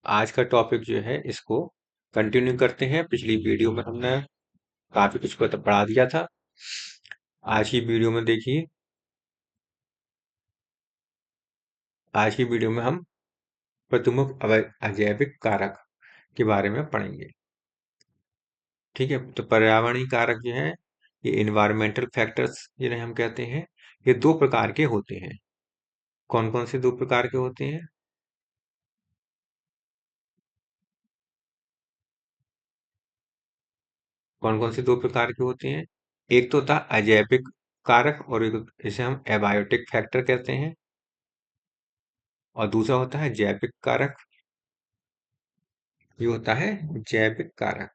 आज का टॉपिक जो है इसको कंटिन्यू करते हैं। पिछली वीडियो में हमने काफी कुछ पढ़ा दिया था। आज की वीडियो में देखिए, आज की वीडियो में हम प्रमुख अजैविक कारक के बारे में पढ़ेंगे। ठीक है, तो पर्यावरणीय कारक जो है ये इन्वायरमेंटल फैक्टर्स जिन्हें हम कहते हैं, ये दो प्रकार के होते हैं। कौन कौन से दो प्रकार के होते हैं? कौन कौन से दो प्रकार के होते हैं? एक तो होता है अजैविक कारक और एक इसे हम एबायोटिक फैक्टर कहते हैं, और दूसरा होता है जैविक कारक। ये होता है जैविक कारक।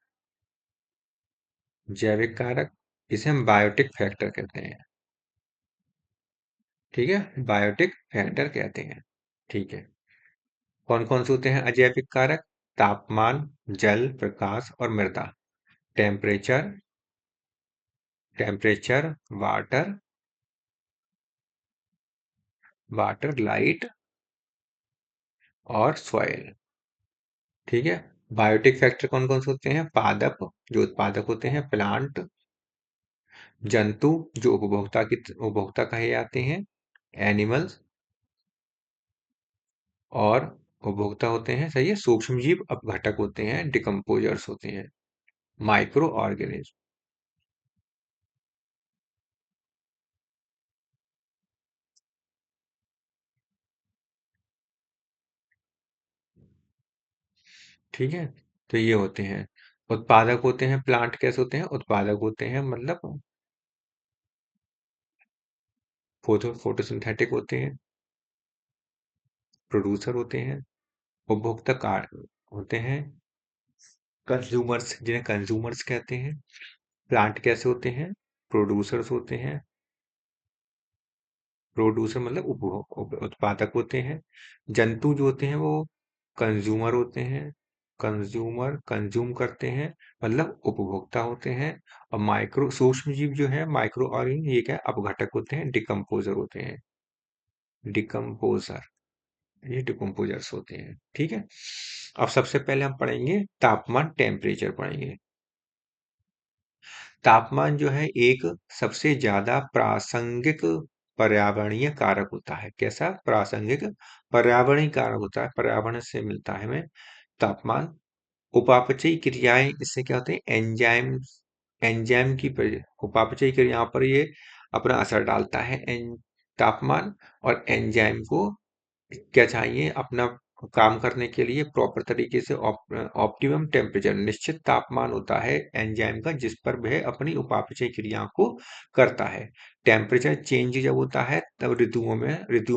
जैविक कारक इसे हम बायोटिक फैक्टर कहते हैं। ठीक है, बायोटिक फैक्टर कहते हैं। ठीक है, कौन कौन से होते हैं अजैविक कारक? तापमान, जल, प्रकाश और मृदा। Temperature, temperature, water, water, light और सॉइल। ठीक है, बायोटिक फैक्टर कौन कौन से होते हैं? पादप, जो उत्पादक होते हैं, प्लांट, जंतु जो उपभोक्ता कहे जाते हैं, एनिमल्स, और उपभोक्ता होते हैं, सही है, सूक्ष्म जीव अपघटक होते हैं, डिकम्पोजर्स होते हैं, माइक्रो ऑर्गेनिज्म। ठीक है, तो ये होते हैं। उत्पादक होते हैं, प्लांट कैसे होते हैं? उत्पादक होते हैं मतलब फोटोसिंथेटिक होते हैं, प्रोड्यूसर होते हैं, उपभोक्ता कार होते हैं, कंज्यूमर्स जिन्हें कंज्यूमर्स कहते हैं। प्लांट कैसे होते हैं? प्रोड्यूसर्स होते हैं, प्रोड्यूसर मतलब उत्पादक होते हैं। जंतु जो होते हैं वो कंज्यूमर होते हैं, कंज्यूमर कंज्यूम करते हैं मतलब उपभोक्ता होते हैं। और माइक्रो सूक्ष्म जीव जो है, माइक्रो ऑर्गेनिज्म, ये क्या है? अपघटक होते हैं, डिकम्पोजर होते हैं, डिकम्पोजर, ये डिकम्पोजर्स होते हैं। ठीक है, अब सबसे पहले हम पढ़ेंगे तापमान, टेम्परेचर पढ़ेंगे। तापमान जो है एक सबसे ज्यादा प्रासंगिक पर्यावरणीय कारक होता है। कैसा प्रासंगिक पर्यावरणीय कारक होता है? पर्यावरण से मिलता है हमें तापमान। उपापचयी क्रियाएं इससे क्या होते हैं? एंजाइम, एंजाइम की उपापचयी क्रिया पर ये अपना असर डालता है तापमान। और एंजाइम को क्या चाहिए? अपना काम करने के लिए प्रॉपर तरीके से ऑप्टिमम टेम्परेचर, निश्चित तापमान होता है एंजाइम का जिस पर वह अपनी उपापचय क्रिया को करता है। टेम्परेचर चेंज जब होता है तब ऋतुओं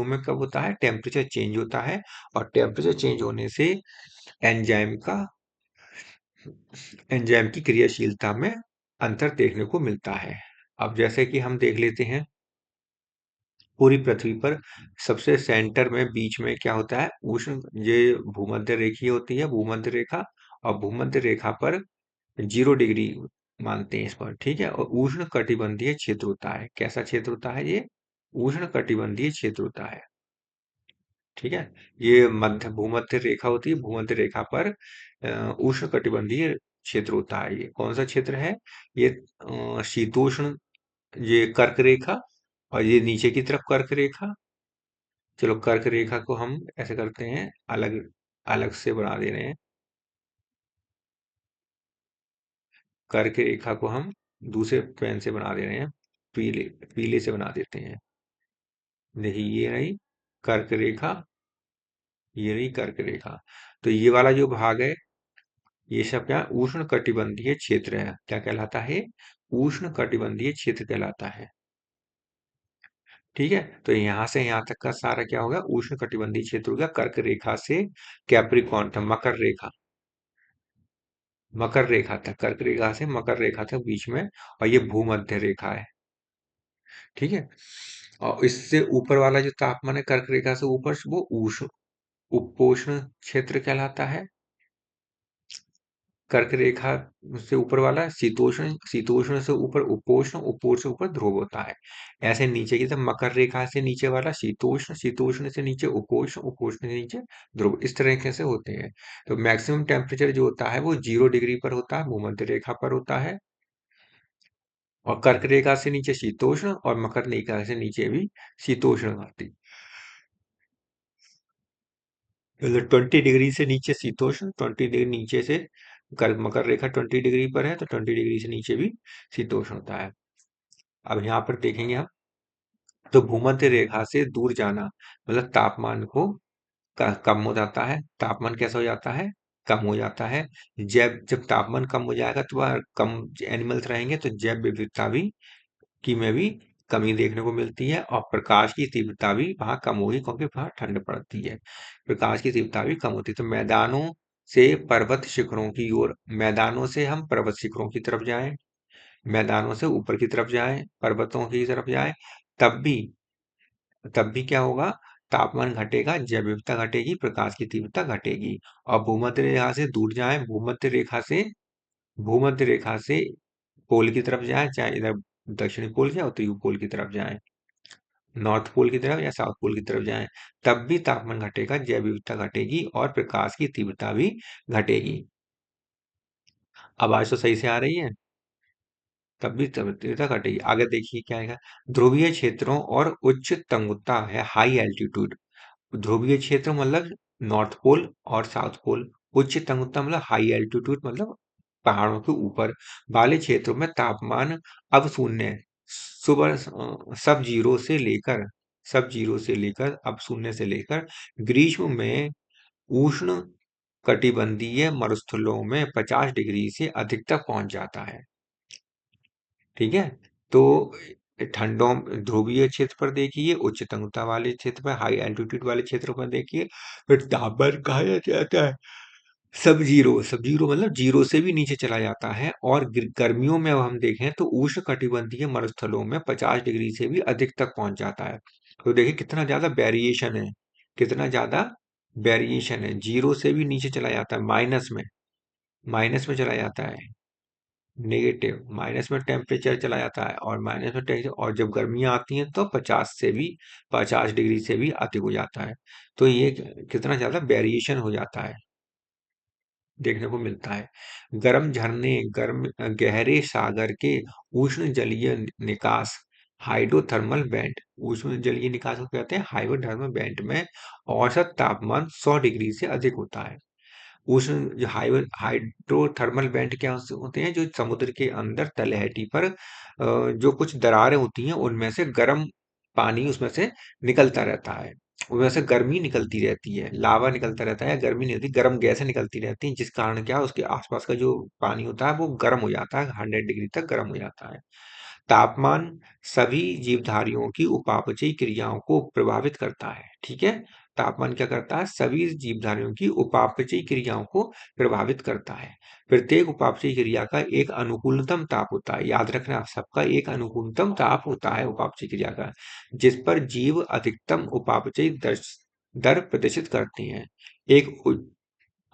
में कब होता है? टेम्परेचर चेंज होता है, और टेम्परेचर चेंज होने से एंजाइम की क्रियाशीलता में अंतर देखने को मिलता है। अब जैसे कि हम देख लेते हैं, पूरी पृथ्वी पर सबसे सेंटर में बीच में क्या होता है? उष्ण, ये भूमध्य रेखीय होती है, भूमध्य रेखा। और भूमध्य रेखा पर 0 डिग्री मानते हैं इस पर। ठीक है, और उष्ण कटिबंधीय क्षेत्र होता है। कैसा क्षेत्र होता है ये? उष्ण कटिबंधीय क्षेत्र होता है। ठीक है, ये मध्य भूमध्य रेखा होती है, भूमध्य रेखा पर उष्ण कटिबंधीय क्षेत्र होता है। ये कौन सा क्षेत्र है? ये शीतोष्ण, ये कर्क रेखा, और ये नीचे की तरफ कर्क रेखा। चलो, कर्क रेखा को हम ऐसे करते हैं, अलग अलग से बना दे रहे हैं। कर्क रेखा को हम दूसरे पेन से बना दे रहे हैं, पीले पीले से बना देते हैं। देखिए, ये रही कर्क रेखा, ये रही कर्क रेखा। तो ये वाला जो भाग है, ये सब क्या? उष्ण कटिबंधीय क्षेत्र है। क्या कहलाता है? उष्ण कटिबंधीय क्षेत्र कहलाता है। ठीक है, तो यहां से यहां तक का सारा क्या होगा? उष्ण कटिबंधीय क्षेत्र हो गया। कर्क रेखा से कैप्रिकॉन तक, मकर रेखा तक, कर्क रेखा से मकर रेखा तक बीच में, और ये भूमध्य रेखा है। ठीक है, और इससे ऊपर वाला जो तापमान है कर्क रेखा से ऊपर, वो उपोष्ण क्षेत्र कहलाता है। कर्क रेखा से ऊपर वाला शीतोष्ण, शीतोष्ण से ऊपर उपोष्ण, उपोष्ण से ऊपर ध्रुव होता है। ऐसे नीचे की तरफ मकर रेखा से नीचे वाला शीतोष्ण, शीतोष्ण से नीचे उपोष्ण, उपोष्ण से नीचे ध्रुव, इस तरीके से होते हैं। तो मैक्सिमम टेम्परेचर जो होता है वो 0 डिग्री पर होता है, भूमध्य रेखा पर होता है। और कर्क रेखा से नीचे शीतोष्ण और मकर रेखा से नीचे भी शीतोष्ण होती। मतलब 20 डिग्री से नीचे शीतोष्ण, 20 डिग्री नीचे से मकर रेखा 20 डिग्री पर है, तो 20 डिग्री से नीचे भी शीतोष्ण होता है। अब यहाँ पर देखेंगे हम, तो भूमध्य रेखा से दूर जाना मतलब तापमान को कम हो जाता है। तापमान कैसा हो जाता है? कम हो जाता है। जब जब तापमान कम हो जाएगा तो वह कम एनिमल्स रहेंगे, तो जैव विविधता भी की में भी कमी देखने को मिलती है, और प्रकाश की तीव्रता भी वहां कम होगी, क्योंकि वहां ठंड पड़ती है। प्रकाश की तीव्रता भी कम होती है। तो मैदानों से पर्वत शिखरों की ओर, मैदानों से हम पर्वत शिखरों की तरफ जाएं, मैदानों से ऊपर की तरफ जाएं, पर्वतों की तरफ जाएं, तब भी तब भी क्या होगा? तापमान घटेगा, जैव विविधता घटेगी, प्रकाश की तीव्रता घटेगी। और भूमध्य रेखा से दूर जाएं, भूमध्य रेखा से पोल की तरफ जाएं, चाहे इधर दक्षिणी पोल या उत्तरी पोल की तरफ जाएं, नॉर्थ पोल की तरफ या साउथ पोल की तरफ जाएं, तब भी तापमान घटेगा, जैव विविधता घटेगी और प्रकाश की तीव्रता भी घटेगी। आवाज तो सही से आ रही है? तब भी तीव्रता घटेगी। आगे देखिए क्या है, ध्रुवीय क्षेत्रों और उच्च तंगुता है, हाई एल्टीट्यूड। ध्रुवीय क्षेत्र मतलब नॉर्थ पोल और साउथ पोल। उच्च तंगुता मतलब हाई एल्टीट्यूड, मतलब पहाड़ों के ऊपर वाले क्षेत्रों में तापमान अब शून्य, सुबह सब जीरो से लेकर अब शून्य से लेकर ग्रीष्म में उष्ण कटिबंधीय मरुस्थलों में 50 डिग्री से अधिक तक पहुंच जाता है। ठीक है। तो ठंडों ध्रुवीय क्षेत्र पर देखिए, उच्च तंगुता वाले क्षेत्र पर, हाई एल्टीट्यूड वाले क्षेत्र पर देखिए, फिर तापमान कहा जाता है सब जीरो मतलब जीरो से भी नीचे चला जाता है। और गर्मियों में अब हम देखें तो उष्ण कटिबंधीय मरुस्थलों में 50 डिग्री से भी अधिक तक पहुंच जाता है। तो देखिए कितना ज्यादा वेरिएशन है, कितना ज्यादा वेरिएशन है। जीरो से भी नीचे चला जाता है, माइनस में चला जाता है, नेगेटिव माइनस में टेम्परेचर चला जाता है, और माइनस में टेम्परेचर, और जब गर्मियां आती हैं तो 50 डिग्री से भी अधिक हो जाता है। तो ये कितना ज्यादा वेरिएशन हो जाता है, देखने को मिलता है। गर्म झरने, गहरे सागर के उष्ण जलीय निकास, हाइड्रोथर्मल वेंट, उष्ण जलीय निकास को कहते हैं हाइड्रोथर्मल वेंट में औसत तापमान 100 डिग्री से अधिक होता है। उष्ण जो हाइड्रोथर्मल वेंट क्या होते हैं? जो समुद्र के अंदर तलहटी पर जो कुछ दरारें होती हैं, उनमें से गर्म पानी उसमें से निकलता रहता है, उसमें से गर्मी निकलती रहती है, लावा निकलता रहता है, गर्मी नहीं होती, गर्म गैसें निकलती रहती हैं, जिस कारण क्या उसके आसपास का जो पानी होता है वो गर्म हो जाता है, 100 डिग्री तक गर्म हो जाता है। तापमान सभी जीवधारियों की उपापचयी क्रियाओं को प्रभावित करता है। ठीक है। तापमान क्या करता है? सभी जीवधारियों की उपापचयी क्रियाओं को प्रभावित करता है। प्रत्येक उपापचयी क्रिया का एक अनुकूलतम ताप होता है, याद रखना, सबका एक अनुकूलतम ताप होता है उपापचयी क्रिया का, जिस पर जीव अधिकतम उपापचयी दर प्रदर्शित करते हैं। एक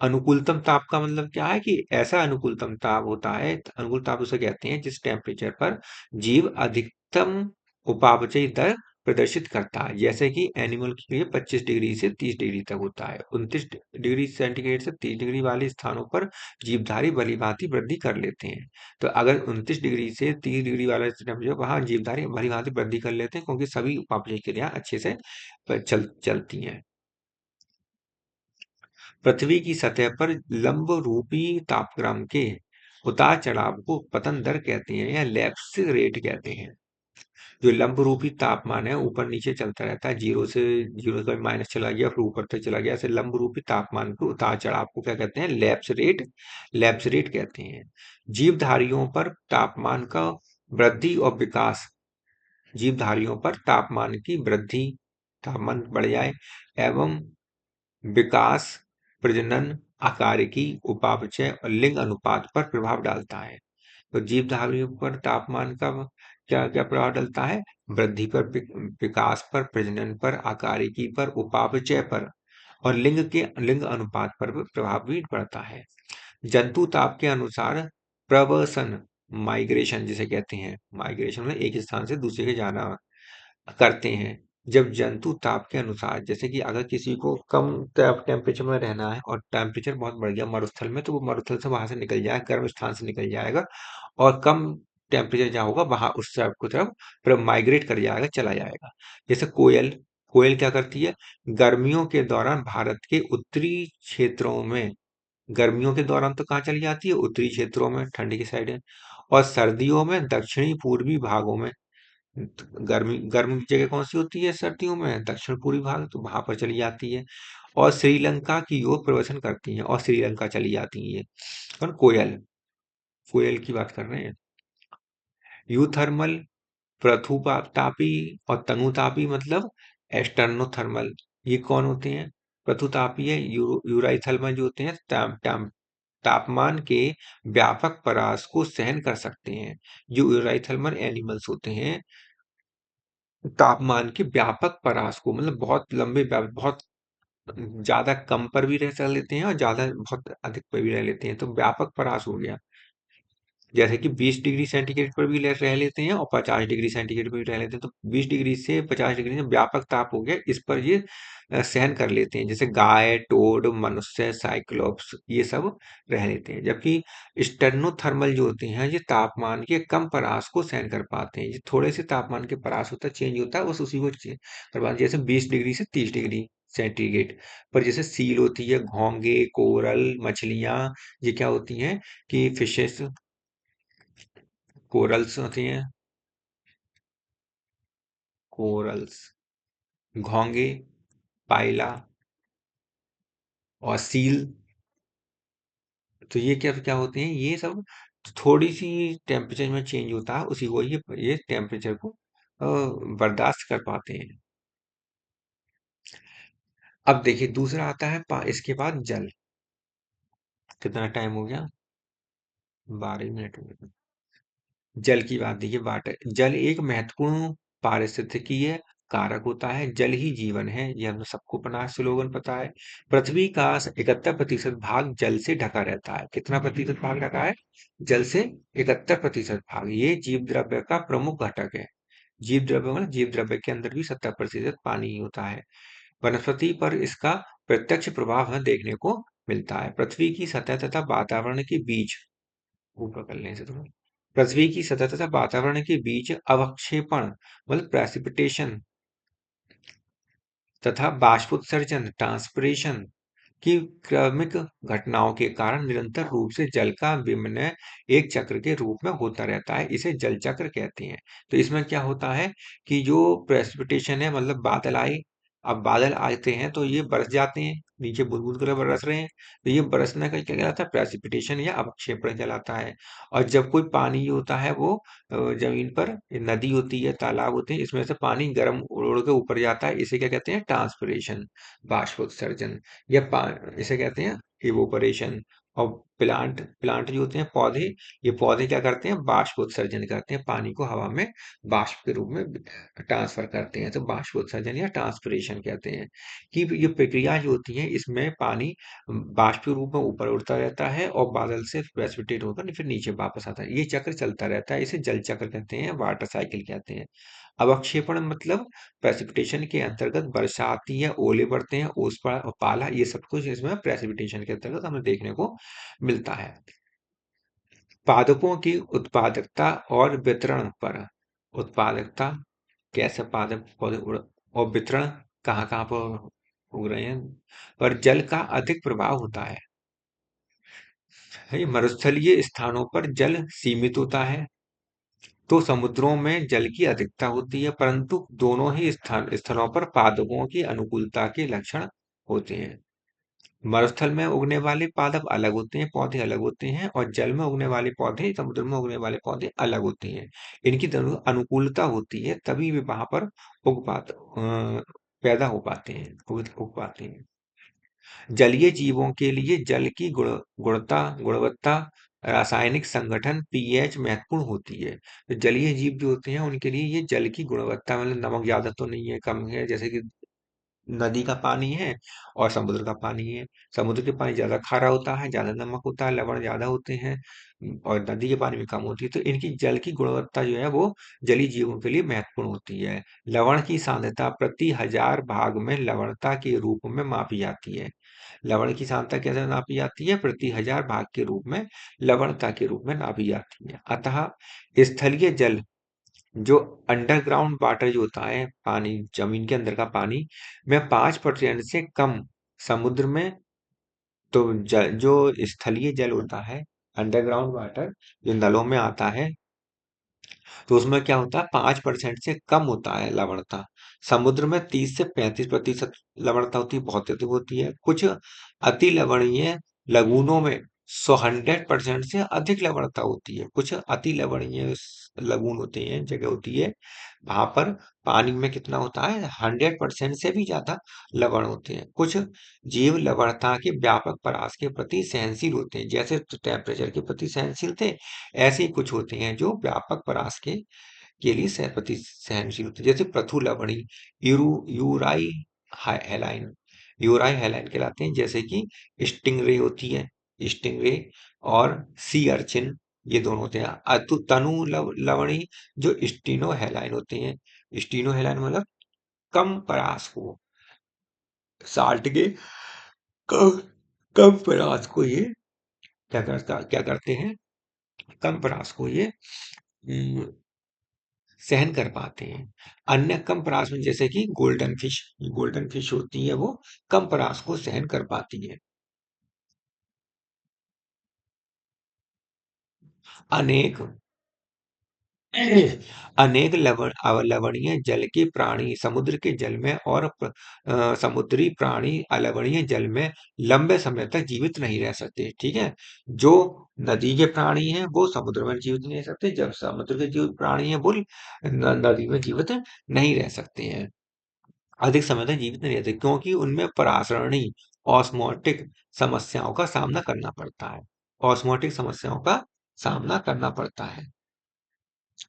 अनुकूलतम ताप का मतलब क्या है? कि ऐसा अनुकूलतम ताप होता है, अनुकूल ताप उसे कहते हैं जिस टेम्परेचर पर जीव अधिकतम उपापचयी दर प्रदर्शित करता है। जैसे कि एनिमल के लिए 25 डिग्री से 30 डिग्री तक होता है। 29 डिग्री सेंटीग्रेड से 30 डिग्री वाले स्थानों पर जीवधारी भलीभांति वृद्धि कर लेते हैं। तो अगर 29 डिग्री से 30 डिग्री वाला टेम्परेचर, वहां जीवधारी भलीभांति वृद्धि कर लेते हैं, क्योंकि सभी उपापचयी क्रिया अच्छे से चलती हैं। पृथ्वी की सतह पर लंब रूपी तापक्रम के उतार चढ़ाव को पतन दर कहते हैं, या लैप्स रेट कहते हैं। जो लंब रूपी तापमान है ऊपर नीचे चलता रहता है, जीरो से माइनस चला गया, फिर ऊपर तक चला गया, ऐसे लंब रूपी तापमान के उतार चढ़ाव को क्या कहते हैं? लैप्स रेट कहते हैं। जीवधारियों पर तापमान का वृद्धि और विकास, जीवधारियों पर तापमान की वृद्धि, तापमान बढ़ जाए, एवं विकास, प्रजनन, आकारिकी, उपापचय और लिंग अनुपात पर प्रभाव डालता है। तो जीवधारियों पर तापमान का क्या क्या प्रभाव डालता है? वृद्धि पर, विकास पर, प्रजनन पर, आकारिकी पर, उपापचय पर और लिंग अनुपात पर भी प्रभाव भी पड़ता है। जंतु ताप के अनुसार प्रवसन, माइग्रेशन जिसे कहते हैं, माइग्रेशन में एक स्थान से दूसरे के जाना करते हैं। जब जंतु ताप के अनुसार, जैसे कि अगर किसी को कम टेम्परेचर में रहना है और टेम्परेचर बहुत बढ़ गया मरुस्थल में, तो वो मरुस्थल से वहां से निकल जाएगा, गर्म स्थान से निकल जाएगा और कम टेम्परेचर जहाँ होगा वहां उस तरफ की तरफ फिर माइग्रेट कर जाएगा, चला जाएगा। जैसे कोयल, कोयल क्या करती है, गर्मियों के दौरान भारत के उत्तरी क्षेत्रों में, गर्मियों के दौरान तो कहाँ चली जाती है, उत्तरी क्षेत्रों में, ठंडी की साइड है, और सर्दियों में दक्षिणी पूर्वी भागों में। गर्मी गर्म जगह कौन सी होती है सर्दियों में, दक्षिण पूर्वी भाग, तो वहां पर चली जाती है। और श्रीलंका की ओर प्रवेशन करती हैं और श्रीलंका चली जाती है। और कोयल, कोयल की बात कर रहे हैं। यूथर्मल, पृथुतापी और तनुतापी मतलब एक्सटर्नोथर्मल, ये कौन होते हैं, पृथुतापी है यूराइथर्मल जो होते हैं तापमान के व्यापक परास को सहन कर सकते हैं। जो यूराइथर्मल एनिमल्स होते हैं, तापमान के व्यापक परास को मतलब बहुत लंबे बहुत ज्यादा कम पर भी रह चल लेते हैं और ज्यादा बहुत अधिक पर भी रह लेते हैं, तो व्यापक परास हो गया। जैसे कि 20 डिग्री सेंटीग्रेड पर भी रह लेते हैं और 50 डिग्री सेंटीग्रेड पर भी रह लेते हैं, तो 20 डिग्री से 50 डिग्री में व्यापक ताप हो गया, इस पर ये सहन कर लेते हैं। जैसे गाय, टोड, मनुष्य, साइक्लोप्स, ये सब रह लेते हैं। जबकि स्टेनोथर्मल जो होते हैं, ये तापमान के कम परास को सहन कर पाते हैं। ये थोड़े से तापमान के परास होता है, चेंज होता है, बस उसी को कर पाते हैं। जैसे 20 डिग्री से 30 डिग्री सेंटीग्रेड पर, जैसे सील होती है, घोंगे, कोरल मछलियां, ये क्या होती हैं कि फिशेस, कोरल्स होती हैं, कोरल्स, घोंगे, पाइला और सील, तो ये क्या क्या होते हैं, ये सब थोड़ी सी टेम्परेचर में चेंज होता है, उसी को ये टेम्परेचर को बर्दाश्त कर पाते हैं। अब देखिए दूसरा आता है इसके बाद जल। कितना टाइम हो गया, 12 मिनट हो गए। जल की बात देखिए, वाटर, जल एक महत्वपूर्ण पारिस्थितिकीय कारक होता है। जल ही जीवन है, ये हम सबको पता, स्लोगन पता है। पृथ्वी का 71% भाग जल से ढका रहता है। कितना प्रतिशत भाग ढका है, जल से 71% भाग। ये जीव द्रव्य का प्रमुख घटक है। जीव द्रव्य मतलब जीव द्रव्य के अंदर भी 70% पानी ही होता है। वनस्पति पर इसका प्रत्यक्ष प्रभाव हमें देखने को मिलता है। पृथ्वी की सतह तथा वातावरण के बीच, ऊपर कर लें इसे थोड़ा, पृथ्वी की सतह तथा वातावरण के बीच अवक्षेपण मतलब प्रेसिपिटेशन तथा बाष्पोत्सर्जन ट्रांसपिरेशन की क्रमिक घटनाओं के कारण निरंतर रूप से जल का विमिनय एक चक्र के रूप में होता रहता है। इसे जल चक्र कहते हैं। तो इसमें क्या होता है कि जो प्रेसिपिटेशन है, मतलब बादल आए, अब बादल आते हैं तो ये बरस जाते हैं, नीचे बूंद बूंद कर बरस रहे हैं, तो ये बरसने का क्या कहलाता है, प्रेसिपिटेशन या अवक्षेपण कहलाता है। और जब कोई पानी होता है वो जमीन पर, नदी होती है, तालाब होते हैं, इसमें से पानी गर्म उड़ उड़ के ऊपर जाता है, इसे क्या कहते हैं, ट्रांसपिरेशन, बाष्पोत्सर्जन, या इसे कहते हैं इवोपरेशन। और प्लांट प्लांट जो होते हैं पौधे, ये पौधे क्या करते हैं, बाष्प उत्सर्जन करते हैं, पानी को हवा में बाष्प के रूप में ट्रांसफर करते हैं, तो बाष्प उत्सर्जन या ट्रांसपिरेशन कहते हैं। कि ये प्रक्रिया जो होती है, इसमें पानी बाष्प के रूप में ऊपर उड़ता रहता है और बादल से प्रेसिपिटेट होकर फिर नीचे वापस आता है, ये चक्र चलता रहता है, इसे जल चक्र कहते हैं, वाटर साइकिल कहते हैं। अवक्षेपण मतलब प्रेसिपिटेशन के अंतर्गत वर्षा आती है, ओले पड़ते हैं, ओस पड़ा पाला, ये सब कुछ इसमें प्रेसिपिटेशन के अंतर्गत हमें देखने को मिलता है। पादपों की उत्पादकता और वितरण पर, उत्पादकता, कैसे पादप पौधे और वितरण, कहाँ कहाँ पर उग रहे हैं, पर जल का अधिक प्रभाव होता है। मरुस्थलीय स्थानों पर जल सीमित होता है, तो समुद्रों में जल की अधिकता होती है, परंतु दोनों ही स्थलों पर पादपों की अनुकूलता के लक्षण होते हैं। मरुस्थल में उगने वाले पादप अलग होते हैं, पौधे अलग होते हैं, और जल में उगने वाले पौधे, समुद्र में उगने वाले पौधे अलग होते हैं। इनकी दोनों अनुकूलता होती है, तभी वे वहां पर पैदा हो पाते हैं, उग पाते हैं। जलीय जीवों के लिए जल की गुणवत्ता, रासायनिक संगठन, पीएच महत्वपूर्ण होती है। तो जलीय जीव जो होते हैं उनके लिए ये जल की गुणवत्ता, मतलब नमक ज्यादा तो नहीं है, कम है, जैसे कि नदी का पानी है और समुद्र का पानी है। समुद्र के पानी ज्यादा खारा होता है, ज्यादा नमक होता है, लवण ज्यादा होते हैं, और नदी के पानी में कम होती है। तो इनकी जल की गुणवत्ता जो है वो जलीय जीवों के लिए महत्वपूर्ण होती है। लवण की सांद्रता प्रति 1000 भाग में लवणता के रूप में मापी जाती है। लवण की सांद्रता कैसे नापी जाती है? प्रति 1000 भाग के रूप में लवणता के रूप में नापी जाती है। अतः स्थलीय जल, जो अंडरग्राउंड वाटर जो होता है, पानी जमीन के अंदर का पानी में 5% से कम, समुद्र में, तो जो स्थलीय जल होता है, अंडरग्राउंड वाटर जो नलों में आता है, तो उसमें क्या होता है, 5% से कम होता है लवणता। समुद्र में 30 से 35% लवणता होती है, बहुत अधिक होती है। कुछ अति लवणीय लगूनों में 100% से अधिक लवणता होती है। कुछ अति लवणीय लगून होते हैं, जगह होती है, वहां पर पानी में कितना होता है, 100% से भी ज्यादा लवण होते हैं। कुछ जीव लवणता के व्यापक परास के प्रति सहनशील होते हैं, जैसे टेम्परेचर के प्रति सहनशील थे, ऐसे ही कुछ होते हैं जो व्यापक परास के लिए प्रति सहनशील होते हैं, जैसे पृथु लवणी, यूराई हेलाइन, यूराई हेलाइन कहलाते हैं। जैसे कि स्टिंगरे होती है, स्टिंगरे, और सी अर्चिन, ये दोनों होते हैं। तनु लवणी जो स्टीनो हेलाइन होते हैं। स्टीनो हेलाइन मतलब कम परास को, साल्ट के कम कम परास को ये क्या करते हैं, कम परास को ये सहन कर पाते हैं। अन्य कम परास में जैसे कि गोल्डन फिश होती है, वो कम परास को सहन कर पाती है। अनेक अनेक अलवणीय जल के प्राणी समुद्र के जल में, और समुद्री प्राणी अलवणीय जल में लंबे समय तक जीवित नहीं रह सकते। ठीक है, जो नदी के प्राणी हैं वो समुद्र में जीवित नहीं रह सकते, जब समुद्र के जीवित प्राणी हैं वो नदी में जीवित नहीं रह सकते हैं, अधिक समय तक जीवित नहीं रहते, क्योंकि उनमें परासरणी ऑस्मोटिक समस्याओं का सामना करना पड़ता है। ऑस्मोटिक समस्याओं का सामना करना पड़ता है।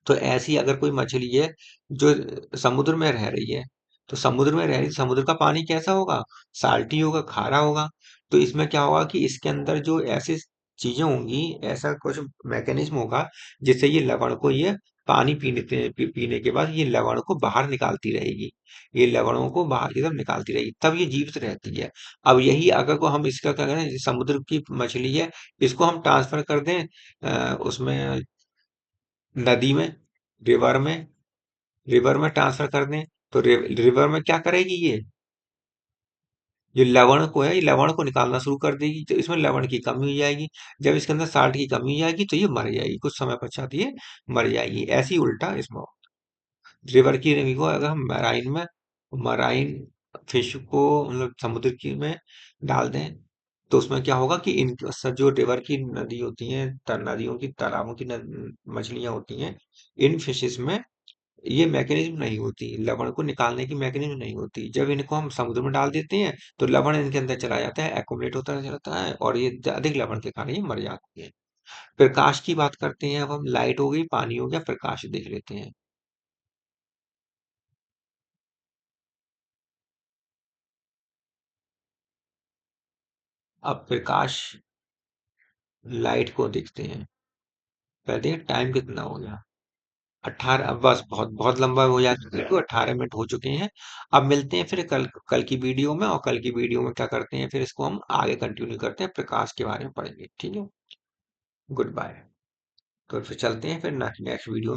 तो ऐसी अगर कोई मछली है जो समुद्र में रह रही है, तो समुद्र में रह रही, समुद्र का पानी कैसा होगा, साल्टी होगा, खारा होगा। तो इसमें क्या होगा कि इसके अंदर जो ऐसी चीजें होंगी, ऐसा कुछ मैकेनिज्म होगा जिससे ये लवण को, ये पानी पीने के बाद ये लवण को बाहर निकालती रहेगी, ये लवणों को बाहर की तरफ निकालती रहेगी, तब ये जीवित रहती है। अब यही अगर को हम इसका क्या करें, समुद्र की मछली है, इसको हम ट्रांसफर कर दें उसमें, नदी में, रिवर में, रिवर में ट्रांसफर कर दें, तो रिवर में क्या करेगी ये लवण को है, ये लवण को निकालना शुरू कर देगी, तो इसमें लवण की कमी हो जाएगी। जब इसके अंदर साल्ट की कमी हो जाएगी तो ये मर जाएगी, कुछ समय पश्चात ये मर जाएगी। ऐसी उल्टा इसमें रिवर की नमी को अगर हम मराइन फिश को, मतलब समुद्र की में डाल दें, तो उसमें क्या होगा कि इन जो रिवर की नदी होती हैं, नदियों की, तालाबों की मछलियां होती हैं, इन फिशेस में ये मैकेनिज्म नहीं होती, लवण को निकालने की मैकेनिज्म नहीं होती। जब इनको हम समुद्र में डाल देते हैं तो लवण इनके अंदर चला जाता है, एक्युमुलेट होता रहता है, और ये अधिक लवण के कारण ये मर जाती है। प्रकाश की बात करते हैं, अब हम लाइट हो गई, पानी हो गया, प्रकाश देख लेते हैं। अब प्रकाश, लाइट को देखते हैं। कहते हैं टाइम कितना हो गया, 18, अब बस बहुत बहुत लंबा हो जाएगा, तो 18 मिनट हो चुके हैं। अब मिलते हैं फिर कल कल की वीडियो में, और कल की वीडियो में क्या करते हैं, फिर इसको हम आगे कंटिन्यू करते हैं, प्रकाश के बारे में पढ़ेंगे। ठीक है, गुड बाय। तो फिर चलते हैं फिर नेक्स्ट वीडियो में।